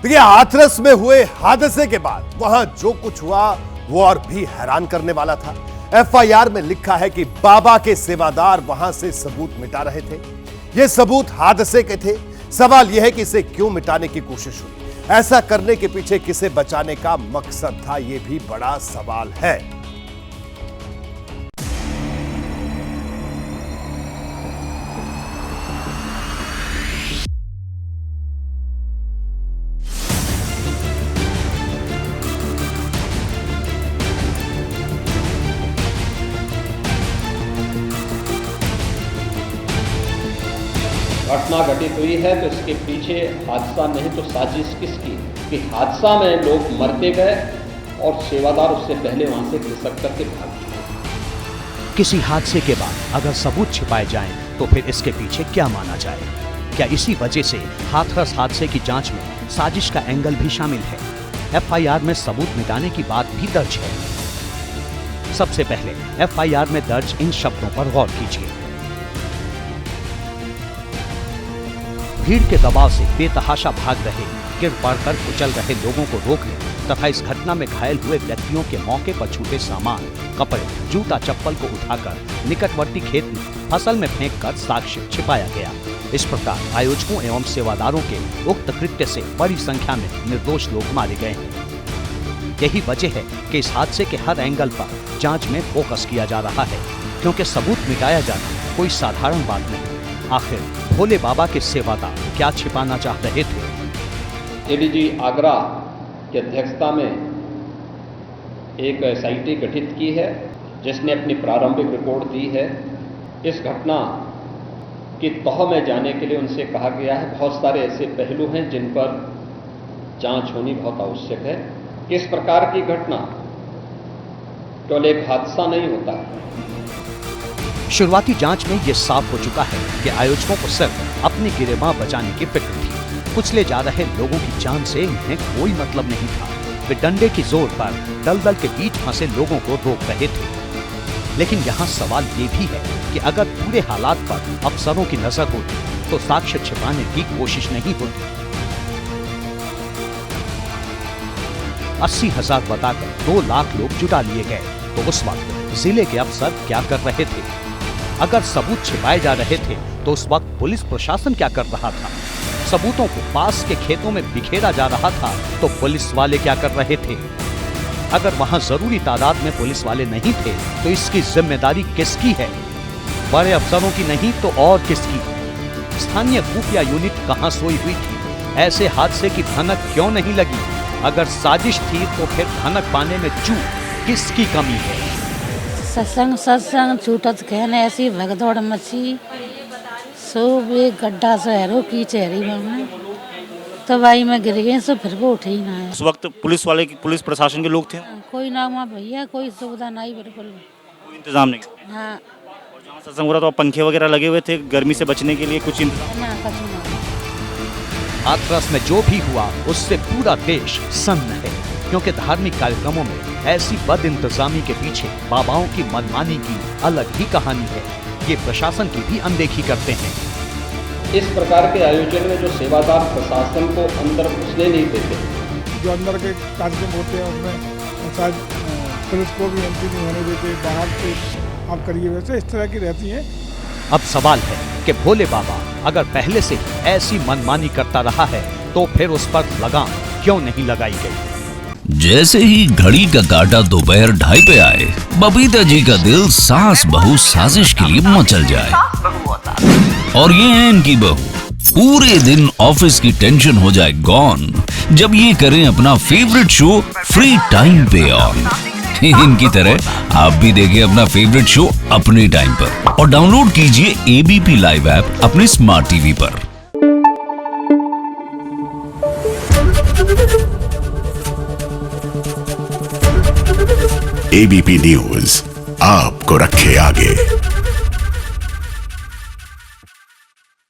देखिए, हाथरस में हुए हादसे के बाद वहां जो कुछ हुआ वो और भी हैरान करने वाला था। एफआईआर में लिखा है कि बाबा के सेवादार वहां से सबूत मिटा रहे थे। ये सबूत हादसे के थे। सवाल यह है कि इसे क्यों मिटाने की कोशिश हुई? ऐसा करने के पीछे किसे बचाने का मकसद था? यह भी बड़ा सवाल है। घटना घटित हुई है तो इसके पीछे हादसा नहीं तो साजिश किसकी? कि हादसा में लोग मरते गए और सेवादार उससे पहले वहां से खिसक करके भाग गए। किसी हादसे के बाद अगर सबूत छिपाए जाएं तो फिर इसके पीछे क्या माना जाए? क्या इसी वजह से हाथरस हादसे की जांच में साजिश का एंगल भी शामिल है? एफआईआर में सबूत मिटाने की बात भी दर्ज है। सबसे पहले एफआईआर में दर्ज इन शब्दों पर गौर कीजिए। भीड़ के दबाव से बेतहाशा भाग रहे, गिर पड़कर कुचल रहे लोगों को रोकने तथा इस घटना में घायल हुए व्यक्तियों के मौके पर छूटे सामान, कपड़े, जूता चप्पल को उठाकर निकटवर्ती खेत में फसल में फेंककर साक्ष्य छिपाया गया। इस प्रकार आयोजकों एवं सेवादारों के उक्त कृत्य से बड़ी संख्या में निर्दोष लोग मारे गए हैं। यही वजह है कि इस हादसे के हर एंगल पर जांच में फोकस किया जा रहा है, क्योंकि सबूत मिटाया जाना कोई साधारण बात नहीं। आखिर भोले बाबा के सेवादार क्या छिपाना चाह रहे थे? एडीजी आगरा की अध्यक्षता में एक एसआईटी गठित की है, जिसने अपनी प्रारंभिक रिपोर्ट दी है। इस घटना की तह में जाने के लिए उनसे कहा गया है। बहुत सारे ऐसे पहलू हैं जिन पर जांच होनी बहुत आवश्यक है। इस प्रकार की घटना केवल एक हादसा नहीं होता है। शुरुआती जांच में यह साफ हो चुका है कि आयोजकों को सिर्फ अपनी गिरेबां बचाने की फिक्र थी। कुचले जा रहे लोगों की जान से इन्हें कोई मतलब नहीं था। वे डंडे की जोर पर दलदल के बीच फंसे लोगों को रोक रहे थे। लेकिन यहाँ सवाल ये भी है कि अगर पूरे हालात पर अफसरों की नजर होती तो साक्ष्य छिपाने की कोशिश नहीं होती। 80,000 बताकर 2 लाख लोग जुटा लिए गए तो उस वक्त जिले के अफसर क्या कर रहे थे? अगर सबूत छिपाए जा रहे थे तो उस वक्त पुलिस प्रशासन क्या कर रहा था? सबूतों को पास के खेतों में बिखेरा जा रहा था तो पुलिस वाले क्या कर रहे थे? अगर वहां जरूरी तादाद में पुलिस वाले नहीं थे तो इसकी जिम्मेदारी किसकी है? बड़े अफसरों की नहीं तो और किसकी? स्थानीय खुफिया यूनिट कहां सोई हुई थी? ऐसे हादसे की भनक क्यों नहीं लगी? अगर साजिश थी तो फिर भनक पाने में चूक किसकी कमी है? सत्संग छूटत कहने ऐसी भगदौड़ मची, सो एक गड्ढा से हैरो की चेहरी में तो भाई मैं गिर गई, सो फिर वो उठे ही ना है। उस वक्त पुलिस प्रशासन के लोग थे? कोई ना वहाँ भैया, कोई सुविधा नहीं, बिल्कुल कोई इंतजाम नहीं। हाँ, और जहाँ सत्संग हो रहा था पंखे वगैरह लगे हुए थे गर्मी से बचने के लिए, कुछ इंतजाम? ना कुछ ना। हाथरस में जो भी हुआ उससे पूरा देश सन्न है, क्योंकि धार्मिक कार्यक्रमों में ऐसी बद इंतजामी के पीछे बाबाओं की मनमानी की अलग ही कहानी है। ये प्रशासन की भी अनदेखी करते हैं। इस प्रकार के आयोजन में जो सेवादार प्रशासन को अंदर घुसने नहीं देते, जो अंदर के कार्यक्रम होते हैं उसमें शायद पुलिस को भी एंट्री नहीं होने देते, बाहर से आप करिए, वैसे इस तरह की रहती हैं। अब सवाल है कि भोले बाबा अगर पहले से ऐसी मनमानी करता रहा है तो फिर उस पर लगाम क्यों नहीं लगाई गई? जैसे ही घड़ी का काटा दोपहर 2:30 पे आए, बबीता जी का दिल सास बहू साजिश के लिए मचल जाए। और ये है इनकी बहू, पूरे दिन ऑफिस की टेंशन हो जाए गॉन जब ये करें अपना फेवरेट शो फ्री टाइम पे ऑन। इनकी तरह आप भी देखिए अपना फेवरेट शो अपने टाइम पर और डाउनलोड कीजिए एबीपी लाइव ऐप अपने स्मार्ट टीवी पर। एबीपी न्यूज आपको रखे आगे।